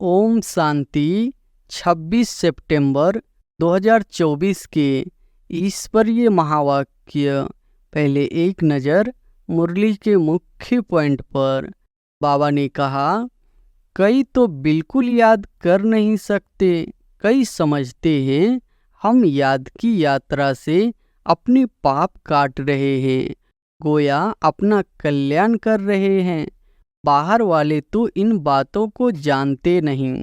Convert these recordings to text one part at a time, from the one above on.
ओम शांति। 26 सितंबर 2024 के ईश्वरीय महावाक्य। पहले एक नज़र मुरली के मुख्य पॉइंट पर। बाबा ने कहा, कई तो बिल्कुल याद कर नहीं सकते, कई समझते हैं हम याद की यात्रा से अपने पाप काट रहे हैं, गोया अपना कल्याण कर रहे हैं। बाहर वाले तो इन बातों को जानते नहीं।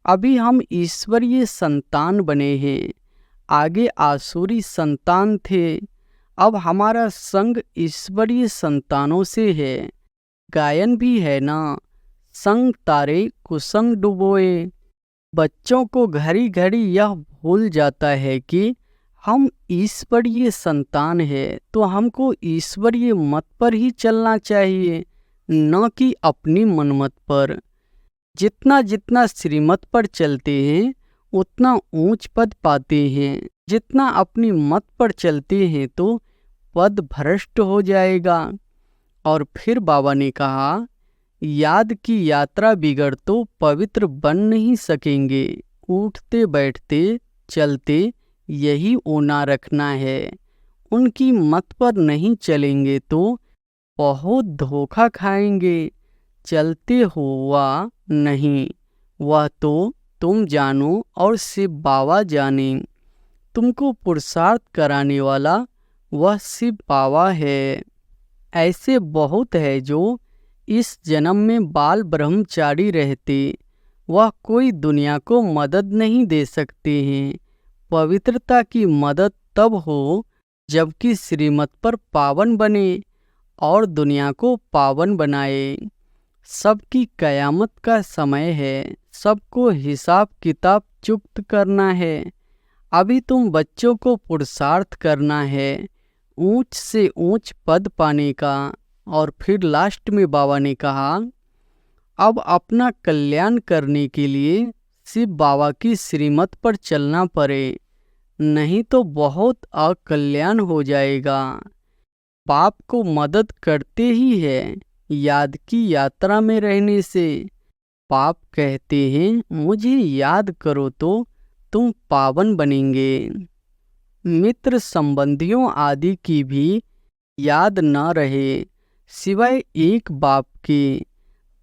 अभी हम ईश्वरीय संतान बने हैं, आगे आसुरी संतान थे। अब हमारा संग ईश्वरीय संतानों से है। गायन भी है ना, संग तारे कुसंग डुबोए। बच्चों को घड़ी घड़ी यह भूल जाता है कि हम ईश्वरीय संतान हैं, तो हमको ईश्वरीय मत पर ही चलना चाहिए, न कि अपनी मनमत पर। जितना जितना श्रीमत पर चलते हैं उतना ऊंच पद पाते हैं, जितना अपनी मत पर चलते हैं तो पद भ्रष्ट हो जाएगा। और फिर बाबा ने कहा, याद की यात्रा बिगड़ तो पवित्र बन नहीं सकेंगे। उठते बैठते चलते यही ओना रखना है। उनकी मत पर नहीं चलेंगे तो बहुत धोखा खाएंगे। चलते हो वा नहीं, वह तो तुम जानो और शिव बाबा जाने। तुमको पुरुषार्थ कराने वाला वह शिव बाबा है। ऐसे बहुत है जो इस जन्म में बाल ब्रह्मचारी रहते, वह कोई दुनिया को मदद नहीं दे सकते हैं। पवित्रता की मदद तब हो जबकि श्रीमत पर पावन बने और दुनिया को पावन बनाए। सबकी कयामत का समय है, सबको हिसाब किताब चुक्त करना है। अभी तुम बच्चों को पुरुषार्थ करना है, ऊंच से ऊंच पद पाने का। और फिर लास्ट में बाबा ने कहा, अब अपना कल्याण करने के लिए शिव बाबा की श्रीमत पर चलना पड़े, नहीं तो बहुत अकल्याण हो जाएगा। पाप को मदद करते ही है याद की यात्रा में रहने से। पाप कहते हैं मुझे याद करो तो तुम पावन बनेंगे। मित्र संबंधियों आदि की भी याद न रहे सिवाय एक बाप के,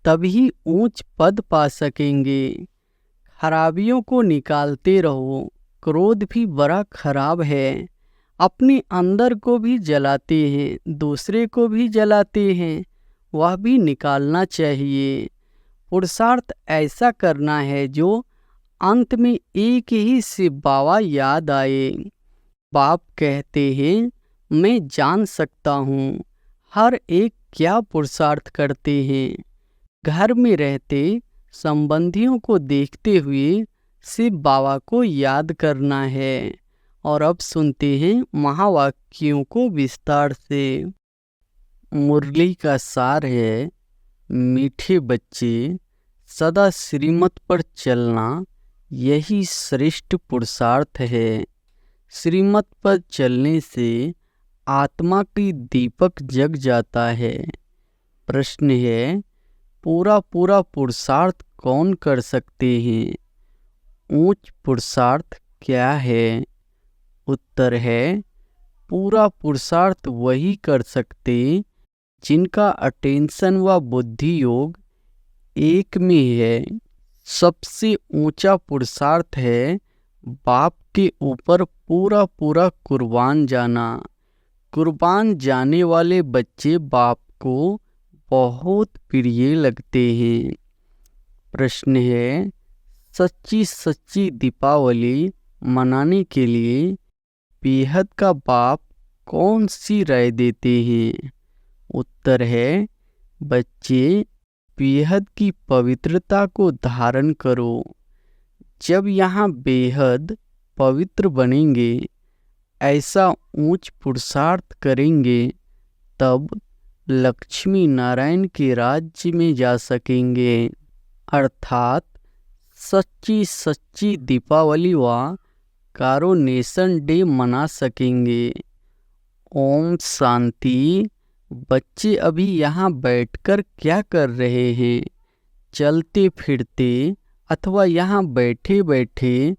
तभी ऊंच पद पा सकेंगे। खराबियों को निकालते रहो। क्रोध भी बड़ा खराब है, अपने अंदर को भी जलाते हैं, दूसरे को भी जलाते हैं, वह भी निकालना चाहिए। पुरुषार्थ ऐसा करना है जो अंत में एक ही शिव बाबा याद आए। बाप कहते हैं मैं जान सकता हूँ हर एक क्या पुरुषार्थ करते हैं। घर में रहते संबंधियों को देखते हुए शिव बाबा को याद करना है। और अब सुनते हैं महावाक्यों को विस्तार से। मुरली का सार है, मीठे बच्चे, सदा श्रीमत पर चलना यही श्रेष्ठ पुरुषार्थ है। श्रीमत पर चलने से आत्मा की दीपक जग जाता है। प्रश्न है, पूरा पूरा पुरुषार्थ कौन कर सकते हैं? ऊंच पुरुषार्थ क्या है? उत्तर है, पूरा पुरुषार्थ वही कर सकते जिनका अटेंशन व बुद्धि योग एक में है। सबसे ऊंचा पुरुषार्थ है बाप के ऊपर पूरा पूरा कुर्बान जाना। कुर्बान जाने वाले बच्चे बाप को बहुत प्रिय लगते हैं। प्रश्न है, सच्ची सच्ची दीपावली मनाने के लिए बेहद का बाप कौन सी राय देते हैं? उत्तर है, बच्चे बेहद की पवित्रता को धारण करो। जब यहाँ बेहद पवित्र बनेंगे, ऐसा ऊंच पुरुषार्थ करेंगे, तब लक्ष्मी नारायण के राज्य में जा सकेंगे। अर्थात सच्ची सच्ची दीपावली व कारोनेशन डे मना सकेंगे। ओम शांति। बच्चे अभी यहाँ बैठकर क्या कर रहे हैं? चलते फिरते अथवा यहाँ बैठे बैठे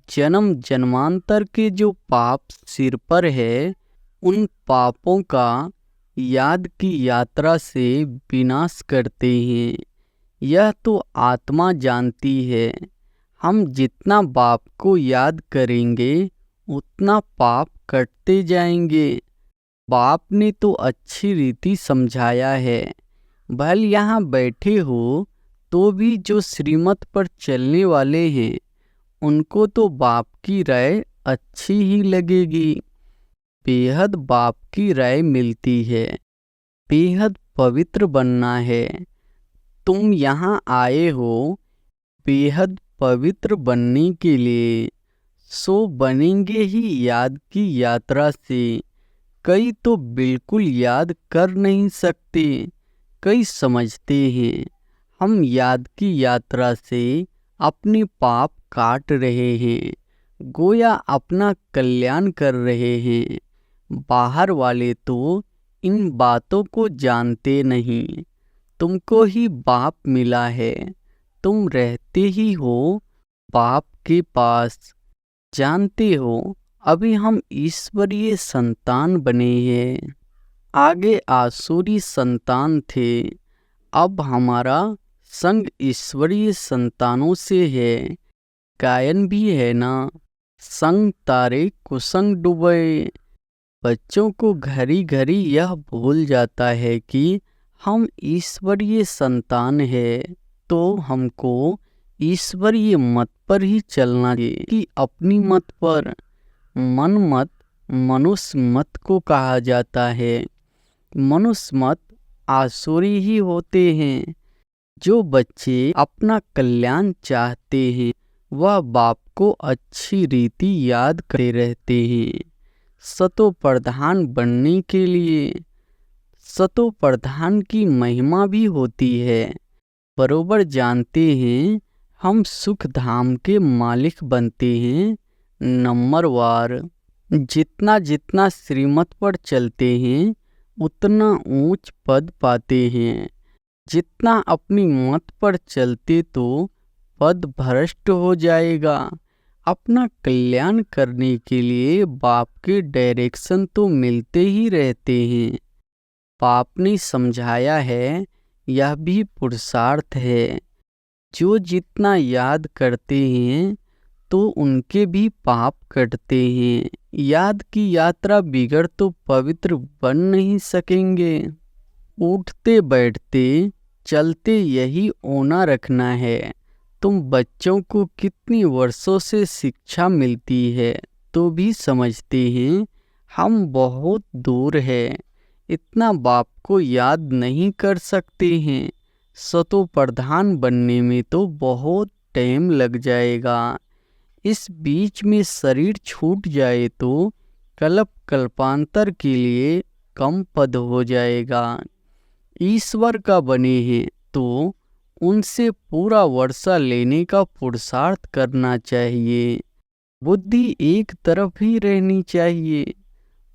जन्म जन्मांतर के जो पाप सिर पर है, उन पापों का याद की यात्रा से विनाश करते हैं। यह तो आत्मा जानती है। हम जितना बाप को याद करेंगे उतना पाप कटते जाएंगे। बाप ने तो अच्छी रीति समझाया है। भले यहाँ बैठे हो तो भी जो श्रीमत पर चलने वाले हैं उनको तो बाप की राय अच्छी ही लगेगी। बेहद बाप की राय मिलती है। बेहद पवित्र बनना है। तुम यहाँ आए हो बेहद पवित्र बनने के लिए, सो बनेंगे ही याद की यात्रा से। कई तो बिल्कुल याद कर नहीं सकते, कई समझते हैं हम याद की यात्रा से अपने पाप काट रहे हैं, गोया अपना कल्याण कर रहे हैं। बाहर वाले तो इन बातों को जानते नहीं। तुमको ही बाप मिला है, तुम रहते ही हो बाप के पास। जानते हो अभी हम ईश्वरीय संतान बने हैं, आगे आसुरी संतान थे। अब हमारा संग ईश्वरीय संतानों से है। गायन भी है ना, संग तारे कुसंग डूबे। बच्चों को घड़ी घड़ी यह भूल जाता है कि हम ईश्वरीय संतान है, तो हमको ईश्वरीय मत पर ही चलना चाहिए कि अपनी मत पर। मन मत मनुष्य मत को कहा जाता है। मनुष्य मत आसुरी ही होते हैं। जो बच्चे अपना कल्याण चाहते हैं वह बाप को अच्छी रीति याद करते रहते हैं। सतो प्रधान बनने के लिए सतो प्रधान की महिमा भी होती है। बरोबर जानते हैं हम सुख धाम के मालिक बनते हैं नंबरवार। जितना जितना श्रीमत पर चलते हैं उतना ऊंच पद पाते हैं। जितना अपनी मत पर चलते तो पद भ्रष्ट हो जाएगा। अपना कल्याण करने के लिए बाप के डायरेक्शन तो मिलते ही रहते हैं। बाप ने समझाया है, यह भी पुरुषार्थ है। जो जितना याद करते हैं तो उनके भी पाप कटते हैं। याद की यात्रा बिगड़ तो पवित्र बन नहीं सकेंगे। उठते बैठते चलते यही ओना रखना है। तुम बच्चों को कितनी वर्षों से शिक्षा मिलती है तो भी समझते हैं हम बहुत दूर है, इतना बाप को याद नहीं कर सकते हैं। सतो प्रधान बनने में तो बहुत टाइम लग जाएगा। इस बीच में शरीर छूट जाए तो कल्प कल्पांतर के लिए कम पद हो जाएगा। ईश्वर का बने हैं तो उनसे पूरा वर्षा लेने का पुरुषार्थ करना चाहिए। बुद्धि एक तरफ ही रहनी चाहिए।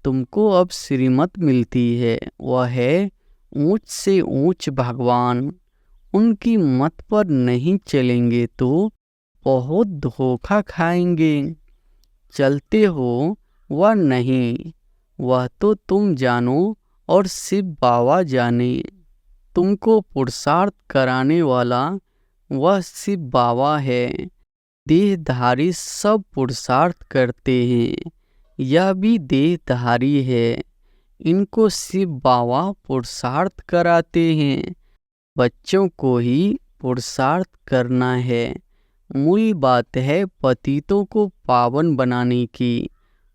तुमको अब श्रीमत मिलती है, वह है ऊंच से ऊंच भगवान। उनकी मत पर नहीं चलेंगे तो बहुत धोखा खाएंगे। चलते हो वह नहीं, वह तो तुम जानो और शिव बाबा जाने। तुमको पुरुषार्थ कराने वाला वह शिव बाबा है। देहधारी सब पुरुषार्थ करते हैं, यह भी देहधारी है। इनको शिव बाबा पुरुषार्थ कराते हैं। बच्चों को ही पुरुषार्थ करना है। मूल बात है पतितों को पावन बनाने की।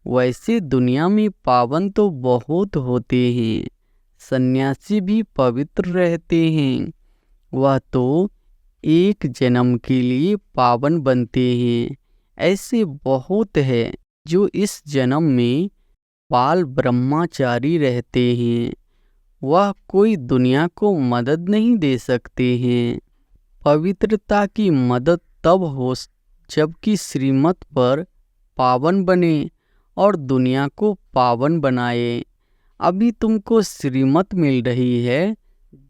वैसे दुनिया में पावन तो बहुत होते हैं। सन्यासी भी पवित्र रहते हैं। वह तो एक जन्म के लिए पावन बनते हैं। ऐसे बहुत है जो इस जन्म में बाल ब्रह्मचारी रहते हैं। वह कोई दुनिया को मदद नहीं दे सकते हैं। पवित्रता की मदद तब हो जबकि श्रीमत पर पावन बने और दुनिया को पावन बनाए। अभी तुमको श्रीमत मिल रही है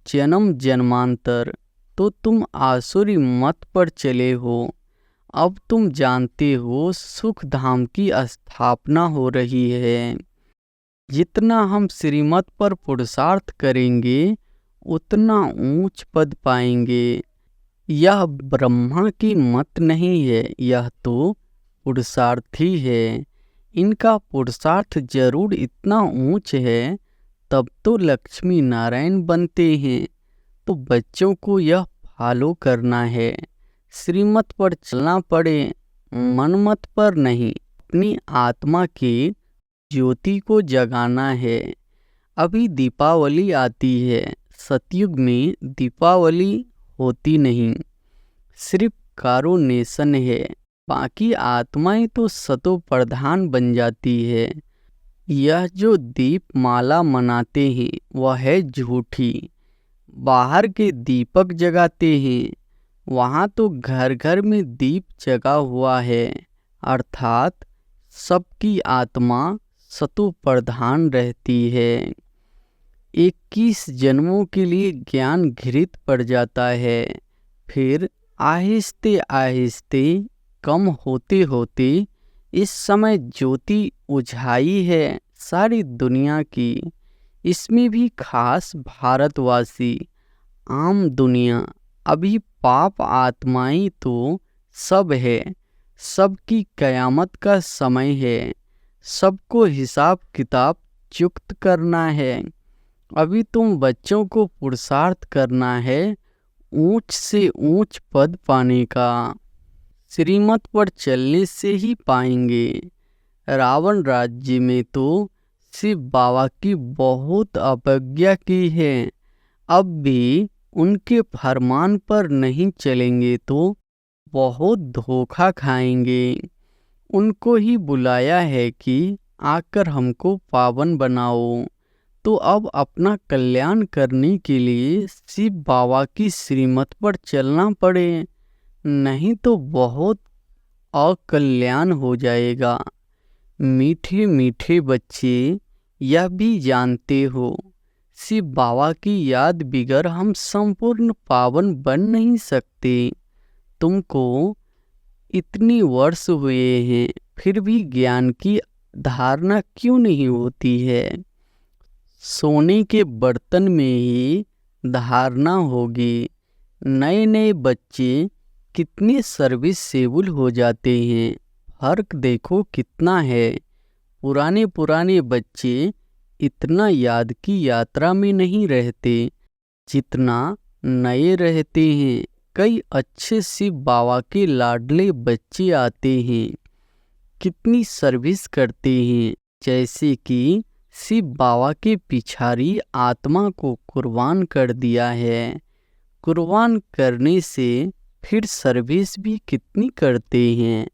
जन्म जन्मांतर, तो तुम आसुरी मत पर चले हो। अब तुम जानते हो सुख धाम की स्थापना हो रही है। जितना हम श्रीमत पर पुरुषार्थ करेंगे उतना ऊंच पद पाएंगे। यह ब्रह्मा की मत नहीं है, यह तो पुरुषार्थी है। इनका पुरुषार्थ जरूर इतना ऊंच है, तब तो लक्ष्मी नारायण बनते हैं। तो बच्चों को यह फॉलो करना है, श्रीमत पर चलना पड़े, मनमत पर नहीं। अपनी आत्मा की ज्योति को जगाना है। अभी दीपावली आती है, सतयुग में दीपावली होती नहीं, सिर्फ कारोनेशन है। बाकी आत्माएं तो सतो प्रधान बन जाती है। यह जो दीप माला मनाते हैं वह है झूठी। बाहर के दीपक जगाते हैं, वहाँ तो घर घर में दीप जगा हुआ है, अर्थात सबकी आत्मा सतो प्रधान रहती है। 21 जन्मों के लिए ज्ञान घृत पड़ जाता है, फिर आहिस्ते आहिस्ते कम होते होते इस समय ज्योति उझाई है सारी दुनिया की। इसमें भी खास भारतवासी, आम दुनिया। अभी पाप आत्माएं तो सब है, सबकी कयामत का समय है, सबको हिसाब किताब चुक्त करना है। अभी तुम बच्चों को पुरुषार्थ करना है ऊंच से ऊंच पद पाने का। श्रीमत पर चलने से ही पाएंगे। रावण राज्य में तो शिव बाबा की बहुत अवज्ञा की है। अब भी उनके फरमान पर नहीं चलेंगे तो बहुत धोखा खाएंगे। उनको ही बुलाया है कि आकर हमको पावन बनाओ। तो अब अपना कल्याण करने के लिए शिव बाबा की श्रीमत पर चलना पड़े, नहीं तो बहुत अकल्याण हो जाएगा। मीठे मीठे बच्चे, यह भी जानते हो शिव बाबा की याद बिगर हम संपूर्ण पावन बन नहीं सकते। तुमको इतनी वर्ष हुए हैं फिर भी ज्ञान की धारणा क्यों नहीं होती है? सोने के बर्तन में ही धारणा होगी। नए नए बच्चे कितने सर्विसेबल हो जाते हैं, फर्क देखो कितना है। पुराने बच्चे इतना याद की यात्रा में नहीं रहते जितना नए रहते हैं। कई अच्छे शिव बाबा के लाडले बच्चे आते हैं, कितनी सर्विस करते हैं, जैसे कि शिव बाबा के पिछारी आत्मा को कुर्बान कर दिया है। कुर्बान करने से फिर सर्विस भी कितनी करते हैं,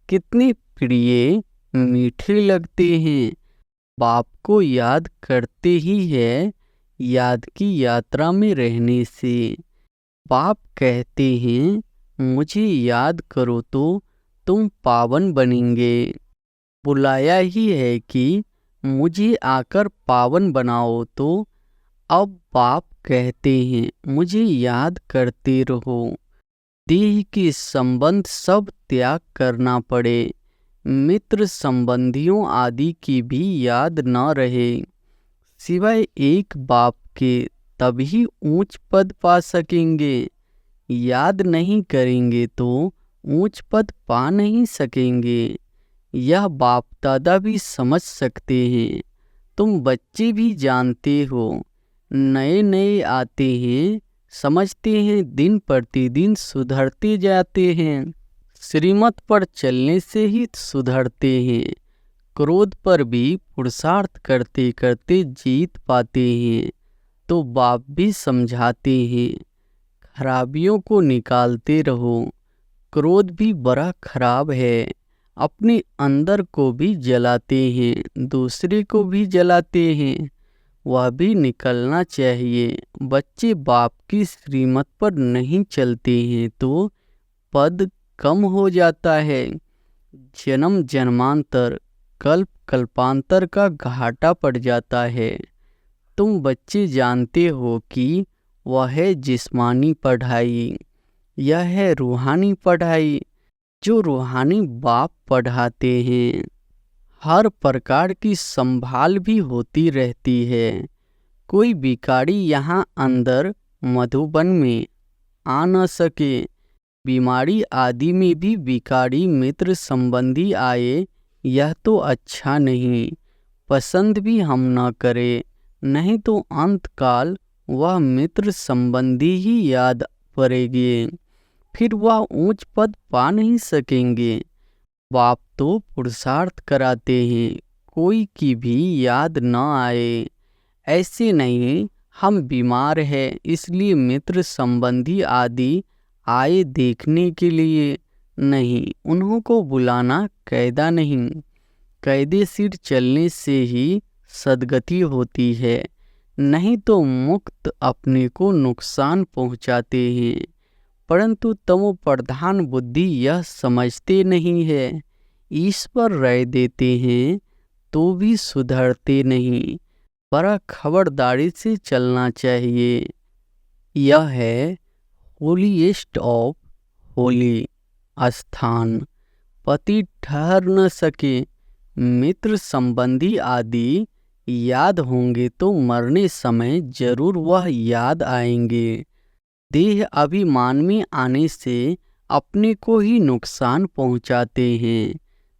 कितने प्रिय मीठे लगते हैं। बाप को याद करते ही है, याद की यात्रा में रहने से। बाप कहते हैं मुझे याद करो तो तुम पावन बनेंगे। बुलाया ही है कि मुझे आकर पावन बनाओ, तो अब बाप कहते हैं मुझे याद करते रहो। देह के संबंध सब त्याग करना पड़े, मित्र संबंधियों आदि की भी याद न रहे, सिवाय एक बाप के, तभी ऊंच पद पा सकेंगे। याद नहीं करेंगे तो ऊंच पद पा नहीं सकेंगे। यह बाप दादा भी समझ सकते हैं, तुम बच्चे भी जानते हो। नए नए आते हैं, समझते हैं, दिन प्रतिदिन सुधरते जाते हैं। श्रीमत पर चलने से ही सुधरते हैं। क्रोध पर भी पुरुषार्थ करते करते जीत पाते हैं। तो बाप भी समझाते हैं खराबियों को निकालते रहो। क्रोध भी बड़ा खराब है, अपने अंदर को भी जलाते हैं, दूसरे को भी जलाते हैं, वह भी निकलना चाहिए। बच्चे बाप की श्रीमत पर नहीं चलते हैं तो पद कम हो जाता है। जन्म जन्मांतर, कल्प कल्पांतर का घाटा पड़ जाता है। तुम बच्चे जानते हो कि वह है जिस्मानी पढ़ाई। यह है रूहानी पढ़ाई जो रूहानी बाप पढ़ाते हैं। हर प्रकार की संभाल भी होती रहती है। कोई भिखारी यहाँ अंदर मधुबन में आ न सके। बीमारी आदि में भी भिखारी मित्र संबंधी आए, यह तो अच्छा नहीं। पसंद भी हम न करें, नहीं तो अंतकाल वह मित्र संबंधी ही याद पड़ेंगे, फिर वह ऊंच पद पा नहीं सकेंगे। बाप तो पुरुषार्थ कराते हैं, कोई की भी याद न आए। ऐसे नहीं हम बीमार हैं इसलिए मित्र संबंधी आदि आए देखने के लिए, नहीं, उन्हों को बुलाना कायदा नहीं। कायदे सिर चलने से ही सद्गति होती है, नहीं तो मुक्त अपने को नुकसान पहुंचाते हैं। परंतु तमो प्रधान बुद्धि यह समझते नहीं है। ईश्वर राय देते हैं तो भी सुधरते नहीं। बड़ा खबरदारी से चलना चाहिए। यह है होलीएस्ट ऑफ होली स्थान। पति ठहर न सके, मित्र संबंधी आदि याद होंगे तो मरने समय जरूर वह याद आएंगे। देह अभिमान में आने से अपने को ही नुकसान पहुंचाते हैं,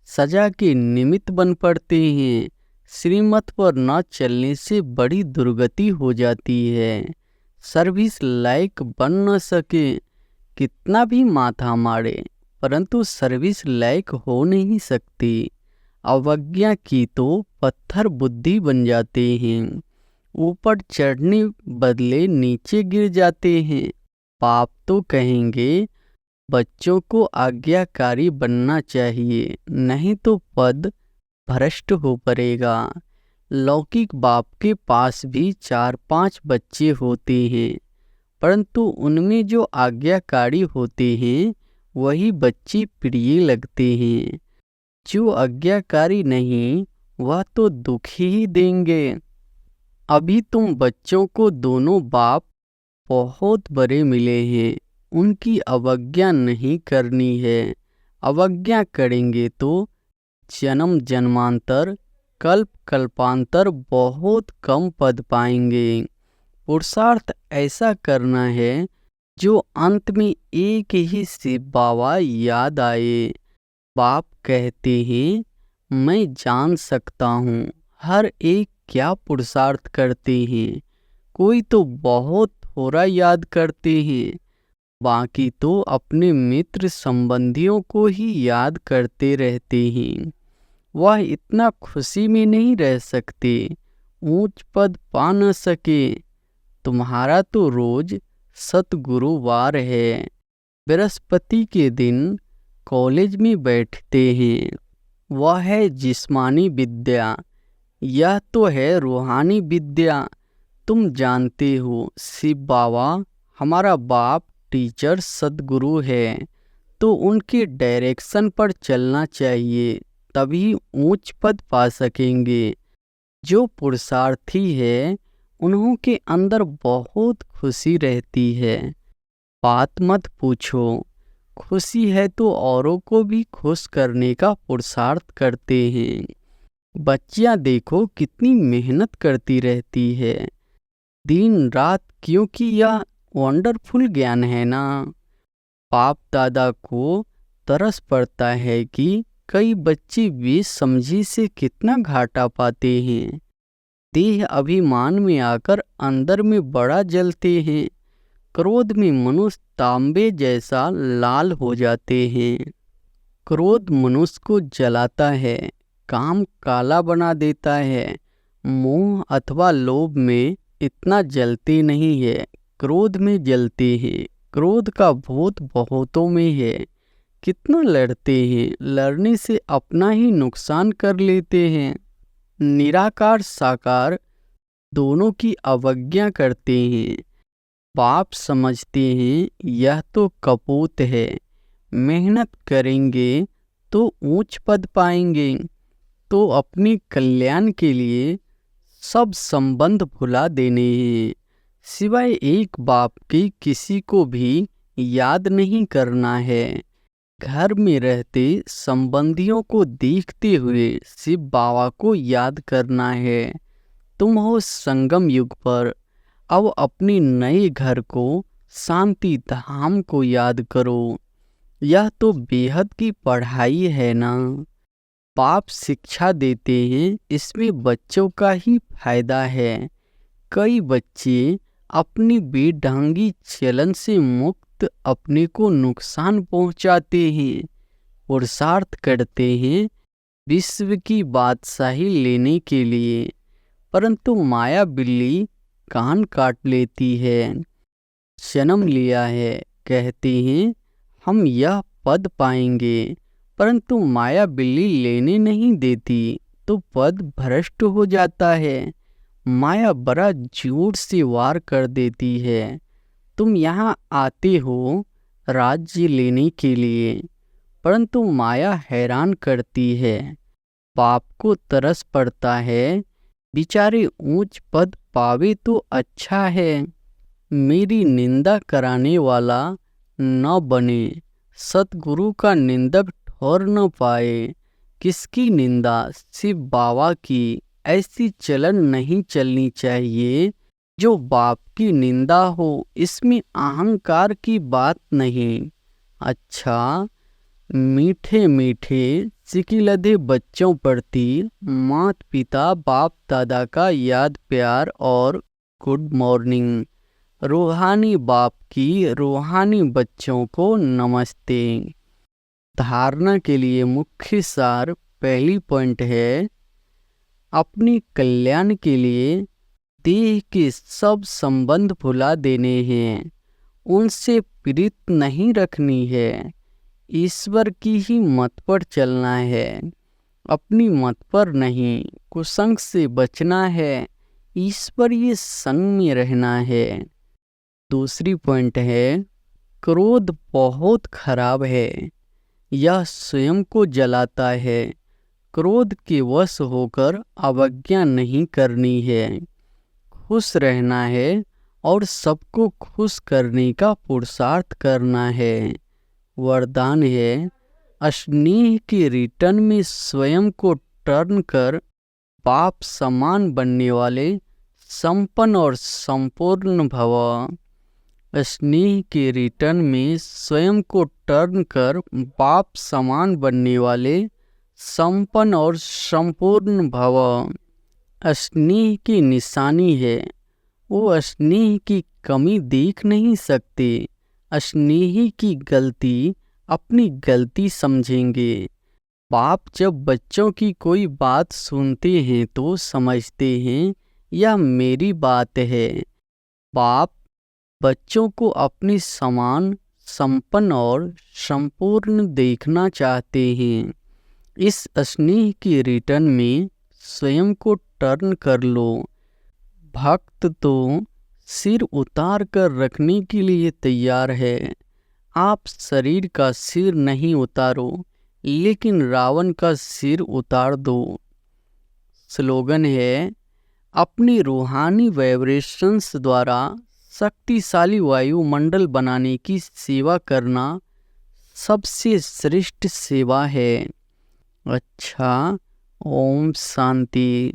सजा के निमित्त बन पड़ते हैं। श्रीमत पर न चलने से बड़ी दुर्गति हो जाती है। सर्विस लायक बन न सके, कितना भी माथा मारे परंतु सर्विस लायक हो नहीं सकती। अवज्ञा की तो पत्थर बुद्धि बन जाते हैं, ऊपर चढ़ने बदले नीचे गिर जाते हैं। पाप तो कहेंगे बच्चों को आज्ञाकारी बनना चाहिए, नहीं तो पद भ्रष्ट हो पड़ेगा। लौकिक बाप के पास भी 4-5 बच्चे होते हैं, परंतु उनमें जो आज्ञाकारी होते हैं वही बच्चे प्रिय लगते हैं। जो आज्ञाकारी नहीं वह तो दुख ही देंगे। अभी तुम बच्चों को दोनों बाप बहुत बड़े मिले हैं, उनकी अवज्ञा नहीं करनी है। अवज्ञा करेंगे तो जन्म जन्मांतर कल्प कल्पांतर बहुत कम पद पाएंगे। पुरुषार्थ ऐसा करना है जो अंत में एक ही शिव बाबा याद आए। बाप कहते हैं मैं जान सकता हूँ हर एक क्या पुरुषार्थ करते हैं। कोई तो बहुत थोड़ा याद करते हैं, बाकी तो अपने मित्र संबंधियों को ही याद करते रहते हैं। वह इतना खुशी में नहीं रह सकते, ऊंच पद पा न सके। तुम्हारा तो रोज सतगुरुवार है, बृहस्पति के दिन कॉलेज में बैठते हैं। वह है जिस्मानी विद्या, यह तो है रूहानी विद्या। तुम जानते हो शिव बाबा हमारा बाप टीचर सद्गुरु है, तो उनके डायरेक्शन पर चलना चाहिए, तभी ऊंच पद पा सकेंगे। जो पुरुषार्थी है उन्हों के अंदर बहुत खुशी रहती है। बात मत पूछो, खुशी है तो औरों को भी खुश करने का पुरुषार्थ करते हैं। बच्चियां देखो कितनी मेहनत करती रहती है दिन रात, क्योंकि यह वंडरफुल ज्ञान है ना। बाप दादा को तरस पड़ता है कि कई बच्चे बेसमझी से कितना घाटा पाते हैं। देह अभिमान में आकर अंदर में बड़ा जलते हैं। क्रोध में मनुष्य तांबे जैसा लाल हो जाते हैं। क्रोध मनुष्य को जलाता है, काम काला बना देता है। मोह अथवा लोभ में इतना जलते नहीं है, क्रोध में जलते हैं। क्रोध का भूत बहुतों में है, कितना लड़ते हैं, लड़ने से अपना ही नुकसान कर लेते हैं। निराकार साकार दोनों की अवज्ञा करते हैं। बाप समझते हैं यह तो कपूत है, मेहनत करेंगे तो ऊंच पद पाएंगे, तो अपने कल्याण के लिए सब संबंध भुला देने हैं। सिवाय एक बाप के किसी को भी याद नहीं करना है। घर में रहते संबंधियों को देखते हुए शिव बाबा को याद करना है। तुम हो संगम युग पर, अब अपने नए घर को, शांति धाम को याद करो। यह तो बेहद की पढ़ाई है ना। बाप शिक्षा देते हैं, इसमें बच्चों का ही फायदा है। कई बच्चे अपनी बेढंगी चलन से मुक्त अपने को नुकसान पहुंचाते हैं, पुरुषार्थ करते हैं विश्व की बादशाही लेने के लिए, परंतु माया बिल्ली कान काट लेती है। जन्म लिया है, कहते हैं हम यह पद पाएंगे, परंतु माया बिल्ली लेने नहीं देती तो पद भ्रष्ट हो जाता है। माया बड़ा जोर से वार कर देती है। तुम यहाँ आते हो राज्य लेने के लिए, परंतु माया हैरान करती है। बाप को तरस पड़ता है, बेचारे ऊंच पद पावे तो अच्छा है। मेरी निंदा कराने वाला न बने, सतगुरु का निंदक ठहर न पाए। किसकी निंदा? शिव बाबा की। ऐसी चलन नहीं चलनी चाहिए जो बाप की निंदा हो। इसमें अहंकार की बात नहीं। अच्छा, मीठे मीठे सिकिलधे बच्चों प्रति माता पिता बाप दादा का याद प्यार और गुड मॉर्निंग। रूहानी बाप की रूहानी बच्चों को नमस्ते। धारणा के लिए मुख्य सार पहली पॉइंट है, अपने कल्याण के लिए देह के सब संबंध भुला देने हैं, उनसे प्रीत नहीं रखनी है, ईश्वर की ही मत पर चलना है, अपनी मत पर नहीं। कुसंग से बचना है, ईश्वरीय संग में रहना है। दूसरी पॉइंट है, क्रोध बहुत खराब है, यह स्वयं को जलाता है। क्रोध के वश होकर अवज्ञा नहीं करनी है, खुश रहना है और सबको खुश करने का पुरुषार्थ करना है। वरदान है, स्नेह के रिटर्न में स्वयं को टर्न कर बाप समान बनने वाले संपन्न और संपूर्ण भव। स्नेह के रिटर्न में स्वयं को टर्न कर बाप समान बनने वाले संपन्न और संपूर्ण भव। स्नेह की निशानी है, वो स्नेह की कमी देख नहीं सकते। स्नेही की गलती अपनी गलती समझेंगे। बाप जब बच्चों की कोई बात सुनते हैं तो समझते हैं यह मेरी बात है। बाप बच्चों को अपनी समान संपन्न और संपूर्ण देखना चाहते हैं। इस स्नेह के रिटर्न में स्वयं को टर्न कर लो। भक्त तो सिर उतार कर रखने के लिए तैयार है। आप शरीर का सिर नहीं उतारो, लेकिन रावण का सिर उतार दो। स्लोगन है, अपनी रूहानी वाइब्रेशंस द्वारा शक्तिशाली वायुमंडल बनाने की सेवा करना सबसे श्रेष्ठ सेवा है। अच्छा, ओम शांति।